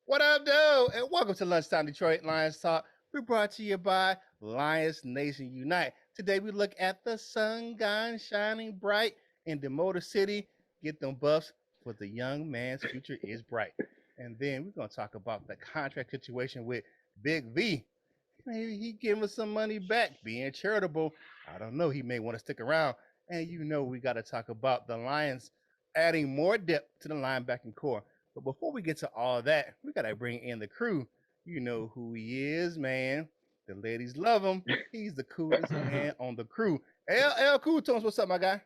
What up, dude? And welcome to Lunchtime Detroit Lions Talk. We're brought to you by Lions Nation Unite. Today we look at the sun gone shining bright in the Motor City. Get them buffs for the young man's future is bright. And then we're going to talk about the contract situation with Big V. Maybe he give us some money back, being charitable. I don't know. He may want to stick around. And we got to talk about the Lions adding more depth to the linebacking core. But before we get to all that, we got to bring in the crew. You know who he is, man. The ladies love him. He's the coolest man on the crew. L Cool Tones, what's up, my guy?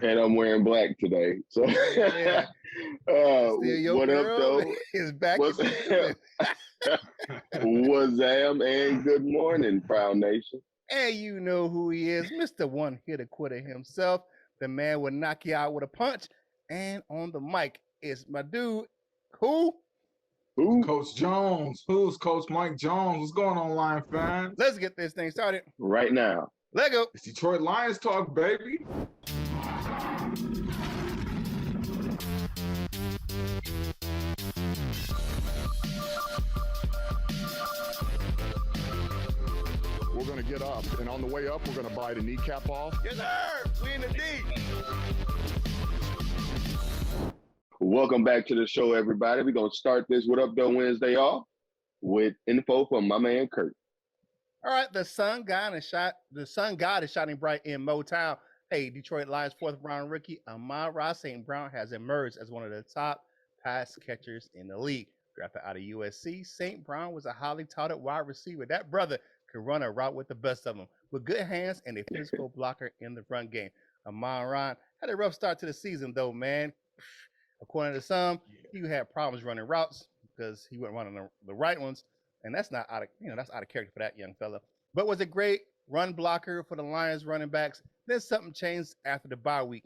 And I'm wearing black today. So, Yeah. Your what up, girl though? is back. What's and good morning, Prowl Nation. And you know who he is, Mr. One Hitter Quitter himself. The man will knock you out with a punch. And on the mic is my dude, who? Coach Jones. Who's Coach Mike Jones? What's going on, Lion fans? Let's get this thing started. Right now. Let go. It's Detroit Lions talk, baby. We're going to get up, and on the way up, we're going to bite a kneecap off. Yes, sir. We in the deep. Welcome back to the show, everybody. We're going to start this What Up, Though Wednesday off with info from my man, Curt. All right, the sun god is shining bright in Motown. Hey, Detroit Lions fourth round rookie Amon-Ra St Brown has emerged as one of the top pass catchers in the league. Drafted out of USC, St. Brown was a highly touted wide receiver. That brother could run a route with the best of them, with good hands and a physical blocker in the front game. Amon-Ra had a rough start to the season, though, man. According to some, he had problems running routes because he wasn't running the right ones, and that's not out of character for that young fella. But was a great run blocker for the Lions running backs. Then something changed after the bye week.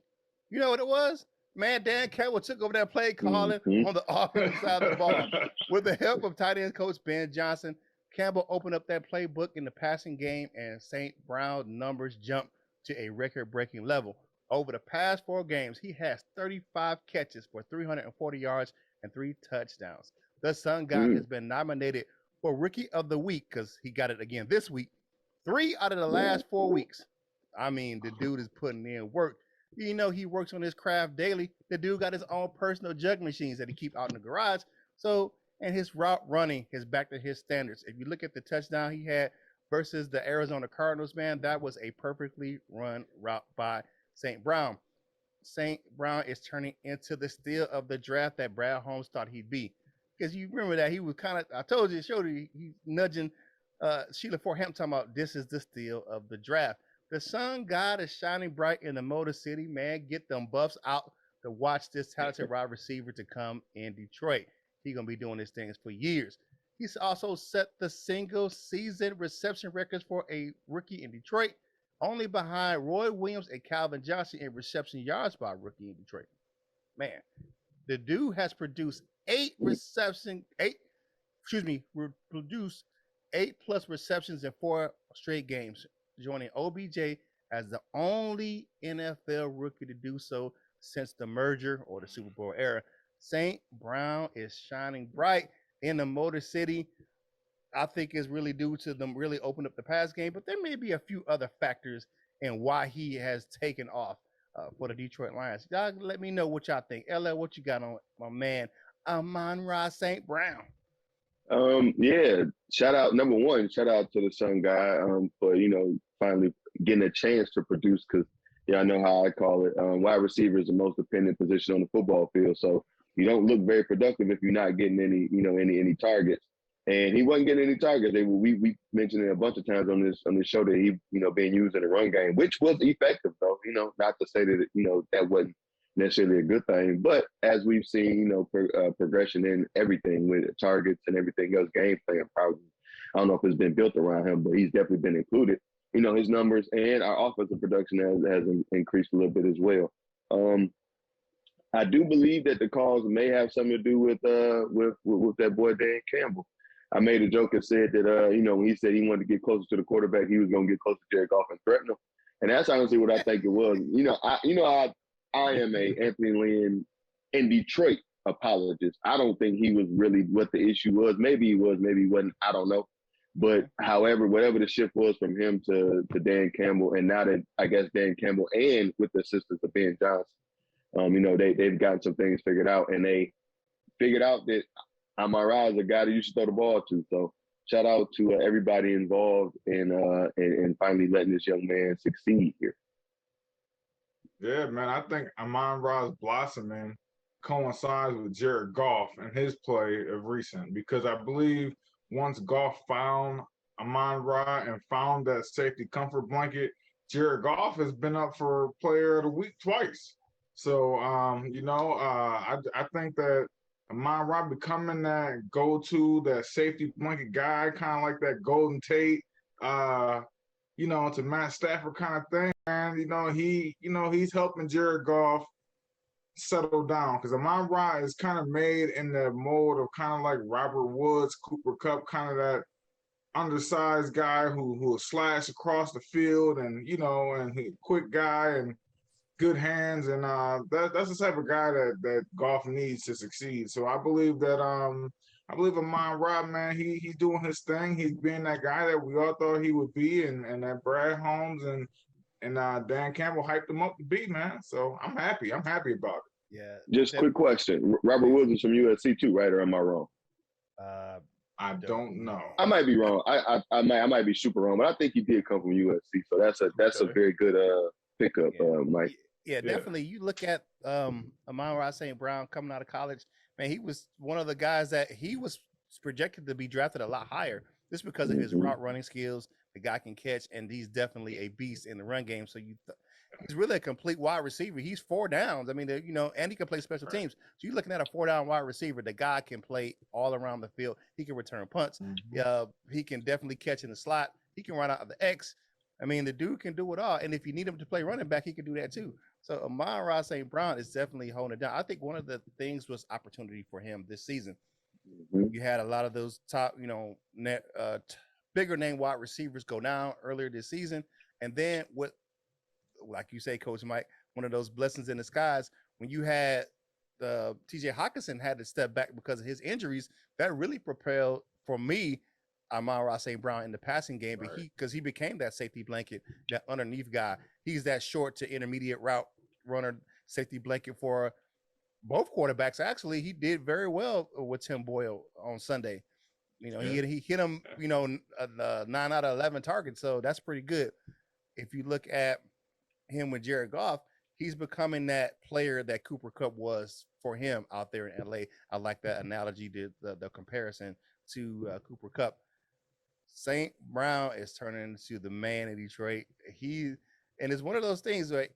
You know what it was? Man, Dan Campbell took over that play calling on the offensive side of the ball. With the help of tight end coach Ben Johnson, Campbell opened up that playbook in the passing game, and St. Brown numbers jumped to a record-breaking level. Over the past 4 games, he has 35 catches for 340 yards and 3 touchdowns. The Sun God has been nominated for Rookie of the Week because he got it again this week. 3 out of the last 4 weeks. I mean, the dude is putting in work. You know, he works on his craft daily. The dude got his own personal jug machines that he keep out in the garage. So, and his route running is back to his standards. If you look at the touchdown he had versus the Arizona Cardinals, man, that was a perfectly run route by St. Brown. St. Brown is turning into the steal of the draft that Brad Holmes thought he'd be. Because you remember that he was kind of, I told you, showed you, he's nudging Sheila Ford Hampton talking about this is the steal of the draft. The sun god is shining bright in the Motor City, man. Get them buffs out to watch this talented wide receiver to come in Detroit. He's going to be doing these things for years. He's also set the single season reception records for a rookie in Detroit, only behind Roy Williams and Calvin Johnson in reception yards by a rookie in Detroit. Man, the dude has produced 8 plus receptions in 4 straight games, joining OBJ as the only NFL rookie to do so since the merger or the Super Bowl era. St. Brown is shining bright in the Motor City. I think it's really due to them really open up the pass game, but there may be a few other factors in why he has taken off for the Detroit Lions. Y'all let me know what y'all think. LL, what you got on my man Amon-Ra St. Brown? Yeah, number one, shout out to the Sun guy for, finally getting a chance to produce because, I know how I call it. Wide receiver is the most dependent position on the football field. So you don't look very productive if you're not getting any targets. And he wasn't getting any targets. We mentioned it a bunch of times on this show that he, being used in the run game, which was effective though, not to say that, that wasn't necessarily a good thing. But as we've seen, progression in everything with targets and everything else, game plan probably, I don't know if it's been built around him, but he's definitely been included. His numbers and our offensive production has increased a little bit as well. I do believe that the calls may have something to do with that boy Dan Campbell. I made a joke and said that when he said he wanted to get closer to the quarterback, he was going to get closer to Jared Goff and threaten him, and that's honestly what I think it was. I am a Anthony Lynn in Detroit apologist. I don't think he was really what the issue was. Maybe he was, maybe he wasn't. I don't know. But however, whatever the shift was from him to Dan Campbell, and now that I guess Dan Campbell and with the assistance of Ben Johnson, you know, they've gotten some things figured out, and they figured out that Amon-Ra is a guy that you should throw the ball to. So shout out to everybody involved in finally letting this young man succeed here. Yeah, man, I think Amon-Ra's blossoming coincides with Jared Goff and his play of recent, because I believe once Goff found Amon-Ra and found that safety comfort blanket, Jared Goff has been up for Player of the Week twice. So, you know, I think that Amon-Ra becoming that go-to, that safety blanket guy, kind of like that Golden Tate, you know, to Matt Stafford kind of thing. And, he's helping Jared Goff settle down, because Amon-Ra is kind of made in the mold of kind of like Robert Woods, Cooper Kupp, kind of that undersized guy who will slash across the field, and and he quick guy and good hands, and that's the type of guy that Goff needs to succeed. So I believe that Amon-Ra, man, he's doing his thing. He's being that guy that we all thought he would be, and that Brad Holmes and Dan Campbell hyped him up to be, man. So I'm happy. I'm happy about it. Yeah. Just quick question. Robert Woods is from USC too, right? Or am I wrong? I don't know. I might be wrong. I might be super wrong, but I think he did come from USC. So that's a very good pickup, Mike. Yeah, definitely. You look at Amon-Ra St. Brown coming out of college, man, he was one of the guys that he was projected to be drafted a lot higher just because of his route running skills. The guy can catch, and he's definitely a beast in the run game. So he's really a complete wide receiver. He's 4 downs. I mean, and he can play special teams. So you're looking at a 4-down wide receiver. The guy can play all around the field. He can return punts. He can definitely catch in the slot. He can run out of the X. I mean, the dude can do it all. And if you need him to play running back, he can do that too. So Amon-Ra St. Brown is definitely holding it down. I think one of the things was opportunity for him this season. You had a lot of those top, bigger name wide receivers go down earlier this season. And then like you say, Coach Mike, one of those blessings in disguise, when you had TJ Hawkinson had to step back because of his injuries, that really propelled, for me, Amon-Ra St. Brown in the passing game, but because he became that safety blanket, that underneath guy. He's that short to intermediate route runner, safety blanket for both quarterbacks. Actually, he did very well with Tim Boyle on Sunday. He hit him, 9 out of 11 targets, so that's pretty good. If you look at him with Jared Goff, he's becoming that player that Cooper Kupp was for him out there in LA. I like that analogy, the comparison to Cooper Kupp. St. Brown is turning into the man in Detroit. And it's one of those things where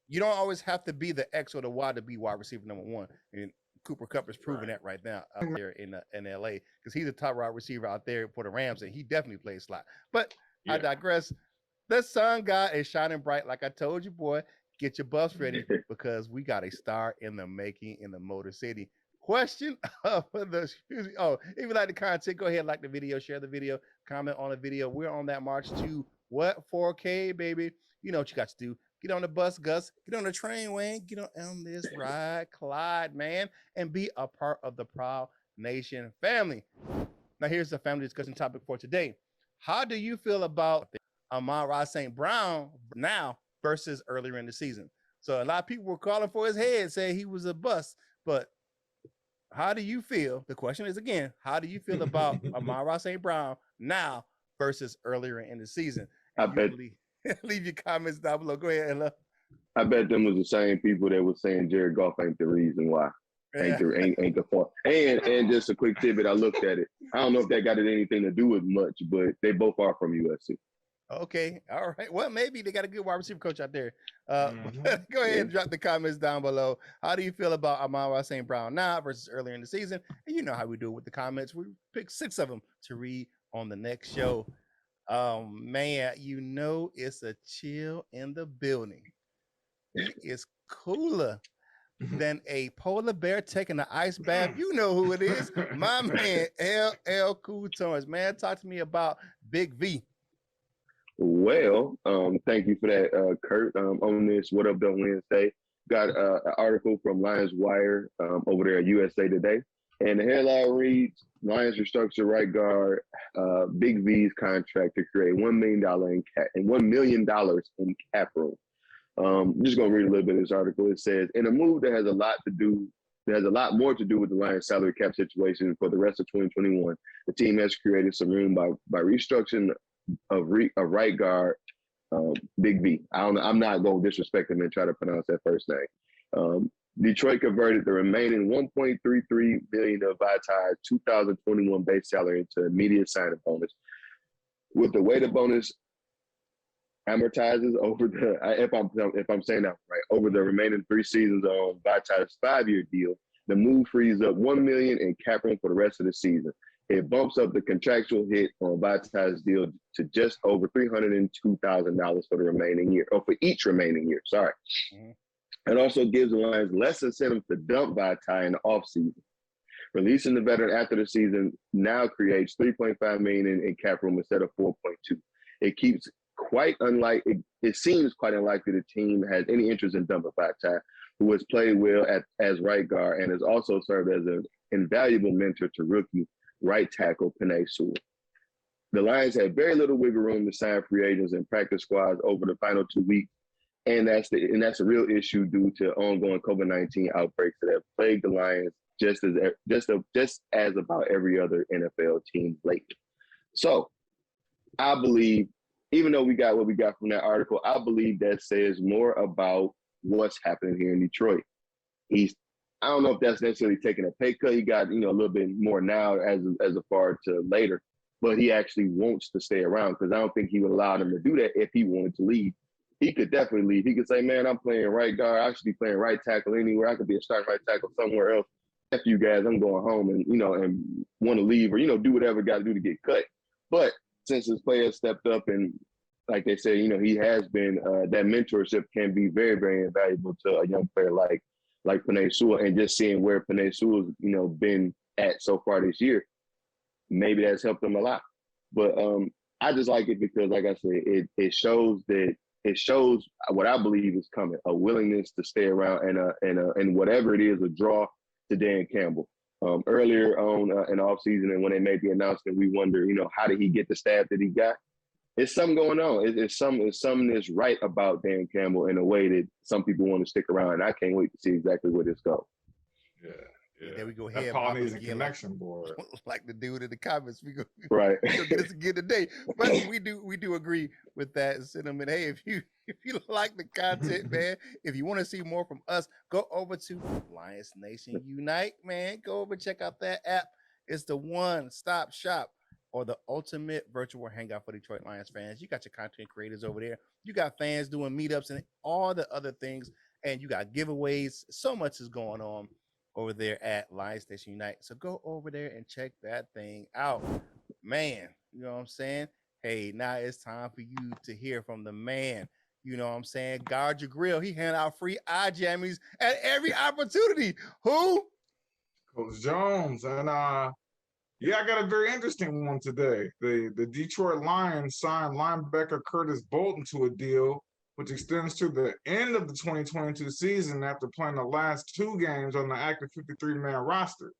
you don't always have to be the X or the Y to be wide receiver number 1. And Cooper Kupp is proving that right now out there in LA, because he's a top wide receiver out there for the Rams, and he definitely plays slot. But I digress. The sun god is shining bright. Like I told you, boy, get your buffs ready, because we got a star in the making in the Motor City. Question of if you like the content, go ahead, like the video, share the video, comment on the video. We're on that march to 4K, baby. You know what you got to do. Get on the bus, Gus. Get on the train, Wayne. Get on this ride, Clyde, man, and be a part of the Prowl Nation family. Now, here's the family discussion topic for today. How do you feel about Amon-Ra St. Brown now versus earlier in the season? So a lot of people were calling for his head, saying he was a bust, but how do you feel? The question is, again, how do you feel about Amon-Ra St. Brown now versus earlier in the season? Leave your comments down below. Go ahead, Ella. I bet them was the same people that was saying Jared Goff ain't the reason why. Ain't the fault. And just a quick tidbit, I looked at it. I don't know if that got anything to do with much, but they both are from USC. Okay. All right. Well, maybe they got a good wide receiver coach out there. Go ahead and drop the comments down below. How do you feel about Amon-Ra St. Brown now versus earlier in the season? And you know how we do it with the comments. We pick 6 of them to read on the next show. Man, it's a chill in the building. It is cooler than a polar bear taking an ice bath. You know who it is. My man, LL Cool Tones. Man, talk to me about Big V. Well, thank you for that, Kurt, on this What Up Though Wednesday. got an article from Lions Wire over there at USA Today. And the headline reads, Lions restructure right guard Big V's contract to create $1 million $1 million in cap room. I'm just going to read a little bit of this article. It says, in a move that has a lot more to do with the Lions salary cap situation for the rest of 2021, the team has created some room by restructuring a right guard, Big V. I'm not going to disrespect him and try to pronounce that first name. Detroit converted the remaining $1.33 billion of Vitai's 2021 base salary into immediate signing bonus. With the way the bonus amortizes over if I'm saying that right, over the remaining 3 seasons on Vitai's 5-year deal, the move frees up $1 million in cap room for the rest of the season. It bumps up the contractual hit on Vitai's deal to just over $302,000 for the remaining year, or for each remaining year. Sorry. Mm-hmm. It also gives the Lions less incentive to dump Vitae in the offseason. Releasing the veteran after the season now creates $3.5 million in cap room instead of $4.2. It keeps it seems quite unlikely the team has any interest in dumping Vitae, who has played well as right guard and has also served as an invaluable mentor to rookie right tackle Penei Sewell. The Lions had very little wiggle room to sign free agents and practice squads over the final 2 weeks. And that's a real issue due to ongoing COVID-19 outbreaks that have plagued the Lions just as about every other NFL team lately. So I believe, even though we got what we got from that article, I believe that says more about what's happening here in Detroit. I don't know if that's necessarily taking a pay cut. He got, a little bit more now as far to later, but he actually wants to stay around because I don't think he would allow them to do that if he wanted to leave. He could definitely leave. He could say, man, I'm playing right guard. I should be playing right tackle anywhere. I could be a starting right tackle somewhere else. F you guys, I'm going home and, and want to leave or, do whatever got to do to get cut. But since his players stepped up and, like they say, he has been, that mentorship can be very, very invaluable to a young player like Penei Sewell, and just seeing where Penei Sewell's, been at so far this year, maybe that's helped him a lot. But I just like it because, like I said, it shows what I believe is coming, a willingness to stay around and whatever it is, a draw to Dan Campbell. Earlier on in the offseason and when they made the announcement, we wonder, how did he get the staff that he got? It's something going on. It's something that's right about Dan Campbell in a way that some people want to stick around. And I can't wait to see exactly where this goes. Yeah. There we go. That Polynesian connection board. Like the dude in the comments. We go get this again today. But we do agree with that sentiment. Hey, if you like the content, man, if you want to see more from us, go over to Lions Nation Unite, man. Go over and check out that app. It's the one-stop shop or the ultimate virtual hangout for Detroit Lions fans. You got your content creators over there. You got fans doing meetups and all the other things. And you got giveaways. So much is going on over there at Lions Nation Unite. So go over there and check that thing out. Man, you know what I'm saying? Hey, now it's time for you to hear from the man. You know what I'm saying? Guard your grill. He hand out free eye jammies at every opportunity. Who? Coach Jones. And I got a very interesting one today. The Detroit Lions signed linebacker Curtis Bolton to a deal which extends to the end of the 2022 season after playing the last 2 games on the active 53-man roster.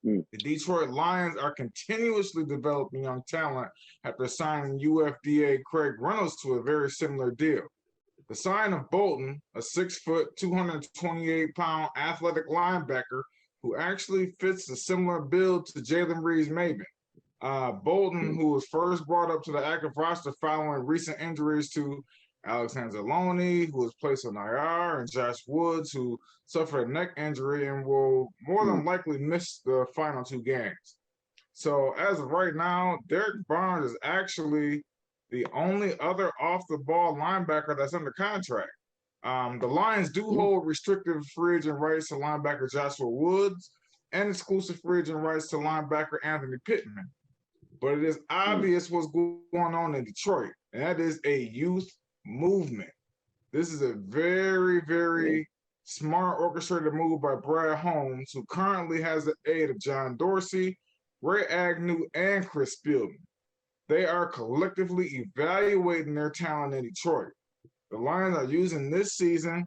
The Detroit Lions are continuously developing young talent after signing UFDA Craig Reynolds to a very similar deal. The sign of Bolton, a 6-foot, 228-pound athletic linebacker who actually fits a similar build to Jalen Reeves-Maybin. Bolton, who was first brought up to the active roster following recent injuries to Alex Anzalone, who was placed on IR, and Josh Woods, who suffered a neck injury and will more than likely miss the final 2 games. So as of right now, Derek Barnes is actually the only other off-the-ball linebacker that's under contract. The Lions do hold restrictive free agent rights to linebacker Joshua Woods and exclusive free agent rights to linebacker Anthony Pittman. But it is obvious what's going on in Detroit, and that is a youth movement. This is a very, very smart orchestrated move by Brad Holmes, who currently has the aid of John Dorsey, Ray Agnew, and Chris Spielman. They are collectively evaluating their talent in Detroit. The Lions are using this season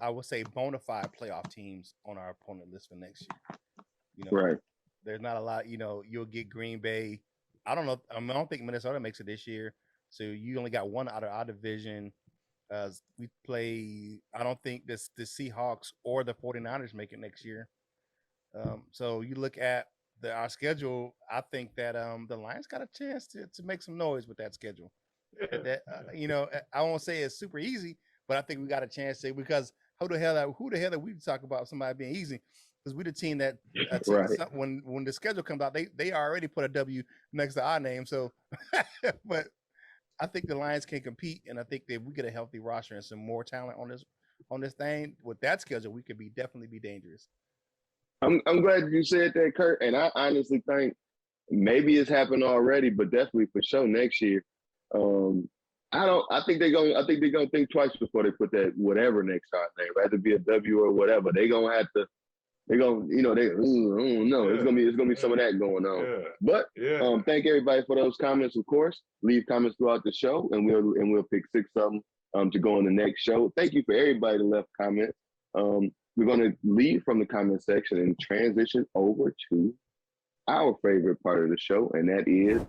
I would say, bona fide playoff teams on our opponent list for next year. You know, Right. there's not a lot. You know, you'll get Green Bay. I don't know. I don't think Minnesota makes it this year. So you only got one out of our division. We play. I don't think the Seahawks or the 49ers make it next year. So you look at our schedule. I think that the Lions got a chance to make some noise with that schedule. Yeah. You know, I won't say it's super easy, but I think we got a chance to, because who the hell are we to talk about somebody being easy? Because we're the team that Right. when the schedule comes out, they already put a W next to our name. So, but I think the Lions can compete, and I think that if we get a healthy roster and some more talent on this thing with that schedule, we could definitely be dangerous. I'm glad you said that, Curt. And I honestly think maybe it's happened already, but definitely for sure next year. I think they're gonna think twice before they put that whatever next to our name, rather be a W or whatever. They're gonna have to. They're gonna, I don't know. Yeah. It's gonna be some of that going on. Yeah. But Yeah. thank everybody for those comments. Of course, leave comments throughout the show, and we'll pick 6 of them to go on the next show. Thank you for everybody that left comments. We're gonna leave from the comment section and transition over to our favorite part of the show, and that is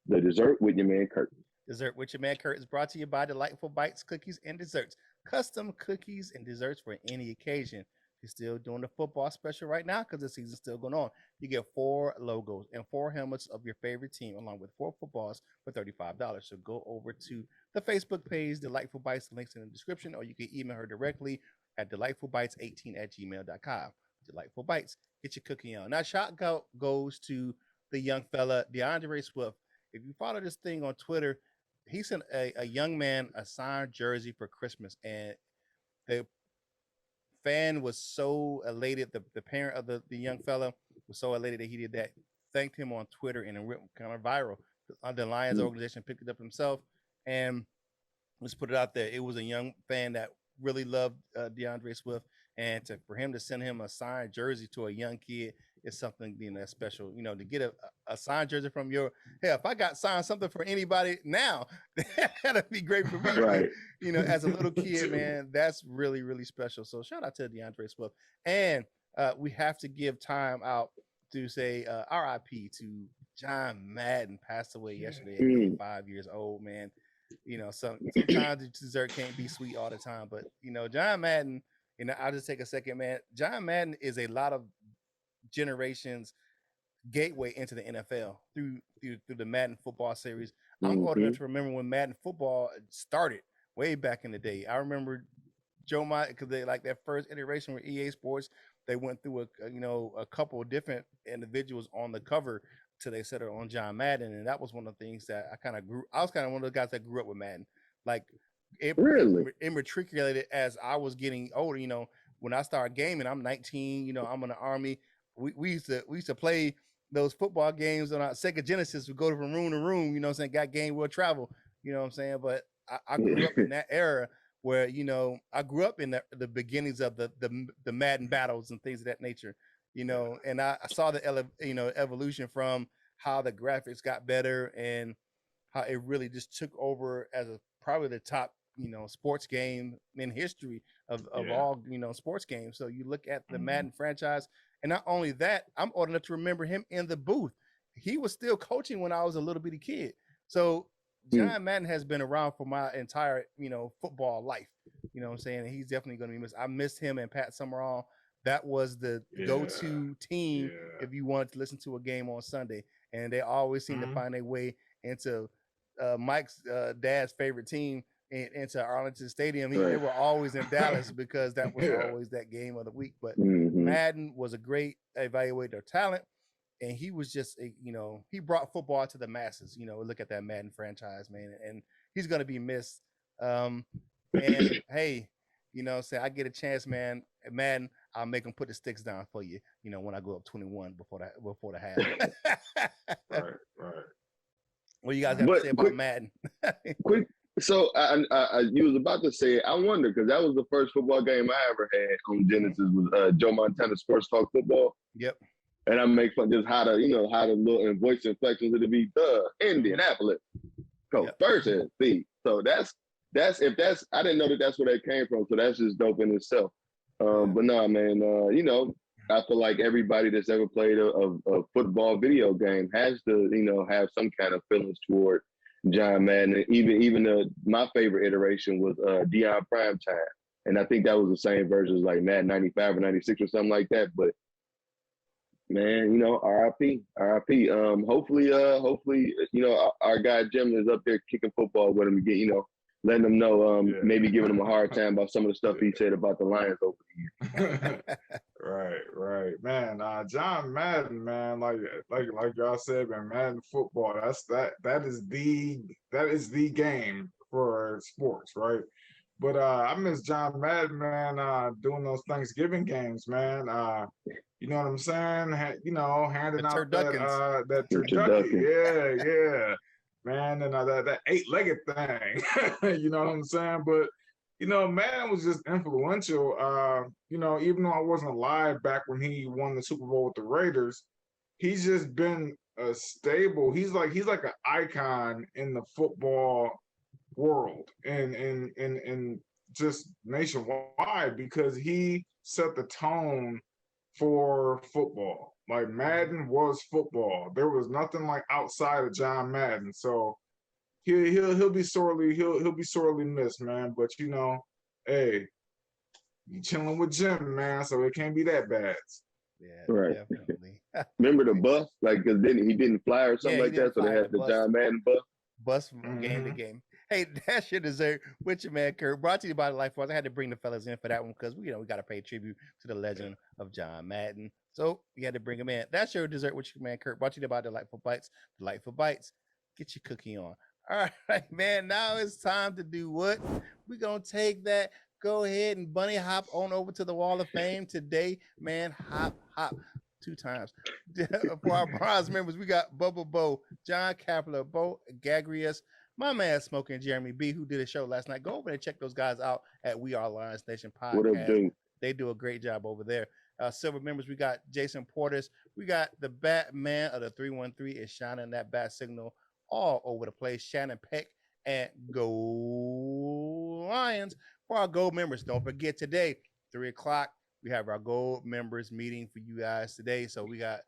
the dessert with your man Curt. Dessert with your man Curt is brought to you by Delightful Bites Cookies and Desserts. Custom cookies and desserts for any occasion. You're still doing the football special right now because the season's still going on. You get 4 logos and 4 helmets of your favorite team, along with 4 footballs for $35. So go over to the Facebook page, Delightful Bites. The link's in the description, or you can email her directly at delightfulbites18@gmail.com. Delightful Bites, get your cookie on. Now, shout goes to the young fella, DeAndre Swift. If you follow this thing on Twitter, he sent a young man a signed jersey for Christmas, and the fan was so elated. The parent of the young fella was so elated that he did that. Thanked him on Twitter, and it went kind of viral. The Lions organization picked it up himself, and let's put it out there. It was a young fan that really loved DeAndre Swift, and for him to send him a signed jersey to a young kid is something that's special. You know, to get a signed jersey from if I got signed something for anybody now, that'd be great for me. Right. You know, as a little kid, man, that's really, really special. So shout out to DeAndre Swift. And we have to give time out to say RIP to John Madden, passed away yesterday at 85 years old, man. You know, sometimes dessert can't be sweet all the time, but John Madden, I'll just take a second, man. John Madden is a lot of generations gateway into the NFL through the Madden football series. I'm old enough to remember when Madden football started way back in the day. I remember Joe Mike, because they like that first iteration with EA Sports, they went through a couple of different individuals on the cover till they settled on John Madden, and that was one of the things that I was kind of one of the guys that grew up with Madden. Like it matriculated as I was getting older. When I started gaming, I'm 19. I'm in the Army. We used to play those football games on our Sega Genesis. We go from room to room. Got Game World Travel. You know what I'm saying? But I grew up in that era where I grew up in the beginnings of the Madden battles and things of that nature. And I saw the evolution from how the graphics got better and how it really just took over as probably the top sports game in history of all sports games. So you look at the Madden franchise, and not only that, I'm old enough to remember him in the booth. He was still coaching when I was a little bitty kid. So John Madden has been around for my entire football life. You know what I'm saying? And he's definitely going to be missed. I missed him and Pat Summerall. That was the go-to team if you wanted to listen to a game on Sunday. And they always seem to find their way into Mike's dad's favorite team, into Arlington Stadium. They were always in Dallas because that was always that game of the week. But Madden was a great evaluator of talent, and he was just he brought football to the masses. Look at that Madden franchise, man, and he's gonna be missed. And hey, say I get a chance, man, Madden, I'll make them put the sticks down for you. When I go up 21 before the half. Right. What you guys have to say about Madden? Quick. So you was about to say it. I wonder, because that was the first football game I ever had on Genesis, was Joe Montana Sports Talk Football. Yep. And I make fun just how the little and voice inflections of the be Indianapolis. First and see. So that's I didn't know that's where that came from. So that's just dope in itself. But no, man, you know, I feel like everybody that's ever played a football video game has to, you know, have some kind of feelings toward John Madden. Even my favorite iteration was Deion Primetime. And I think that was the same version as like Madden 95 or 96 or something like that. But man, you know, RIP. Hopefully, you know, our guy Jim is up there kicking football with him again, you know, letting them know, maybe giving him a hard time about some of the stuff he said about the Lions over the years. Right, man. John Madden, man, like y'all said, man, Madden football. That is the game for sports, right? But I miss John Madden, man, doing those Thanksgiving games, man. You know what I'm saying? You know, handing out that turducken. Yeah. Man, and that 8-legged thing. You know what I'm saying? But you know, Madden was just influential. You know, even though I wasn't alive back when he won the Super Bowl with the Raiders, he's just been a stable. He's like an icon in the football world and just nationwide because he set the tone for football. Like Madden was football. There was nothing like outside of John Madden. So he'll be sorely missed, man. But you know, hey, you chilling with Jim, man, so it can't be that bad. Yeah, right. Definitely. Remember the bus? Like, cause he didn't fly or something like that, so they had the John Madden bus. Bus from game to game. Hey, that's your dessert with your man Curt. Brought to you by the Life Force. I had to bring the fellas in for that one because we got to pay tribute to the legend of John Madden. So we had to bring him in. That's your dessert with your man Curt. Brought to you by Delightful Bites. Delightful Bites. Get your cookie on. All right, man. Now it's time to do what? We're gonna take that. Go ahead and bunny hop on over to the Wall of Fame today, man. Hop 2 times. For our bronze members, we got Bubba Bo, John Kapler, Bo Gagrius, my man Smoking Jeremy B, who did a show last night. Go over and check those guys out at We Are Lions Nation Podcast. What up, dude? They do a great job over there. Silver members, we got Jason Portis. We got the Batman of the 313 is shining that bat signal all over the place. Shannon Peck and Go Lions. For our gold members, don't forget today, 3 o'clock, we have our gold members meeting for you guys today. So we got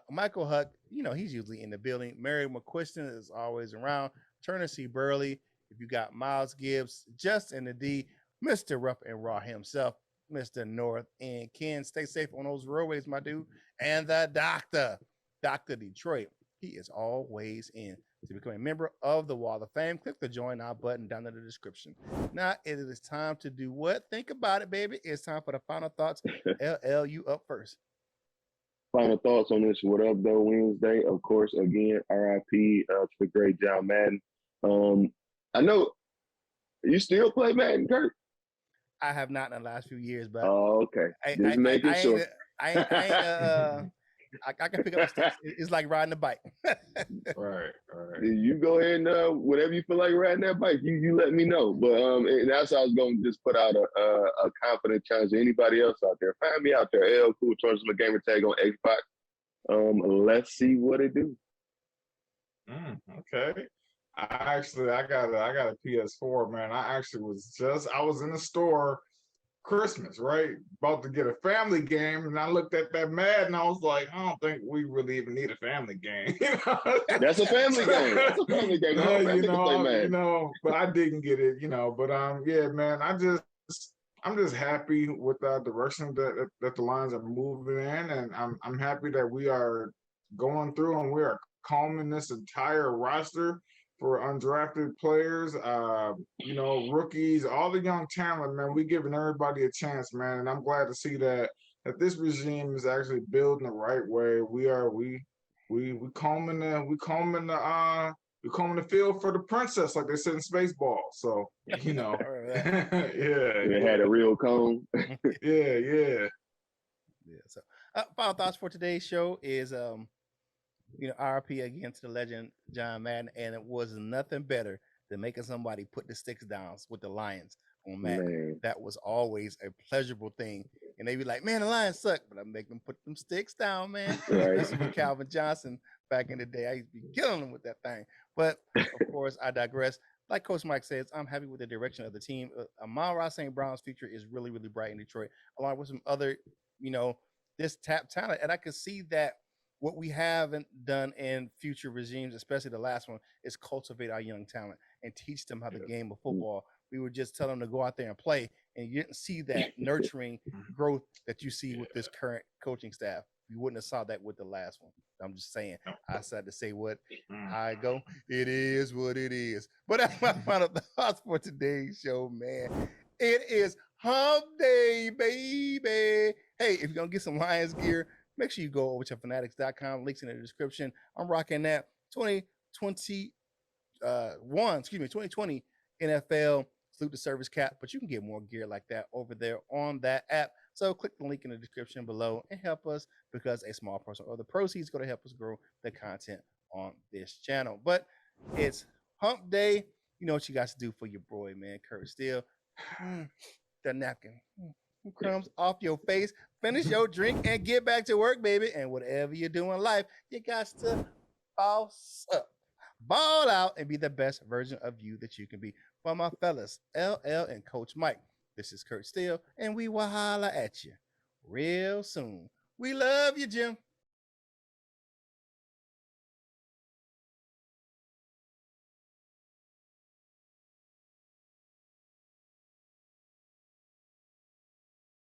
Michael Huck, you know, he's usually in the building. Mary McQuiston is always around. Turner C. Burley. If you got Miles Gibbs, Justin the D, Mr. Rough and Raw himself, Mr. North and Ken. Stay safe on those roadways, my dude. And the doctor, Dr. Detroit. He is always in. To become a member of the Wall of Fame, click the Join Now button down in the description. Now it is time to do what? Think about it, baby. It's time for the final thoughts. LL, you up first. Final thoughts on this What Up Though Wednesday. Of course, again, RIP to the great John Madden. I know you still play Madden, Curt? I have not in the last few years, but okay. Just making sure. I can pick up the sticks. It's like riding a bike. Right. You go ahead and whenever you feel like riding that bike, you let me know. But and that's how I was going to just put out a confident challenge to anybody else out there. Find me out there, L Cool Tournament Gamer Tag on Xbox. Let's see what it do. Okay. I got a PS4, man. I was in the store Christmas, right? About to get a family game, and I looked at that Madden, and I was like, I don't think we really even need a family game. That's a family game. That's a family game. You know, but I didn't get it, you know. But yeah, man, I'm just happy with the direction that the Lions are moving in, and I'm happy that we are going through and we are combing this entire roster for undrafted players, you know, rookies, all the young talent, man. We giving everybody a chance, man, and I'm glad to see that this regime is actually building the right way. We combing the field for the princess, like they said in Spaceball. So you know, They had a real comb. yeah. So, final thoughts for today's show is you know, RP again to the legend John Madden, and it was nothing better than making somebody put the sticks down with the Lions on Madden. Man. That was always a pleasurable thing, and they be like, "Man, the Lions suck," but I make them put them sticks down, man. Right. This is with Calvin Johnson back in the day. I used to be killing them with that thing, but of course, I digress. like Coach Mike says, I'm happy with the direction of the team. Amon-Ra St. Brown's future is really, really bright in Detroit, along with some other, this tap talent. And I can see that what we haven't done in future regimes, especially the last one, is cultivate our young talent and teach them how the game of football. We would just tell them to go out there and play, and you didn't see that nurturing growth that you see with this current coaching staff. You wouldn't have saw that with the last one. I'm just saying. I decided to say what I go. It is what it is. But that's my final thoughts for today's show, man. It is Hump Day, baby. Hey, if you're gonna get some Lions gear, make sure you go over to fanatics.com. Links in the description. I'm rocking that 2020 NFL Salute the Service cap, but you can get more gear like that over there on that app. So click the link in the description below and help us, because a small portion of the proceeds go to help us grow the content on this channel. But it's Hump Day. You know what you got to do for your boy, man, Curt Steele. The napkin. Crumbs off your face. Finish your drink and get back to work, baby. And whatever you do in life, you got to boss up, ball out, and be the best version of you that you can be. For my fellas, LL and Coach Mike, this is Curt Steele, and we will holla at you real soon. We love you, Jim.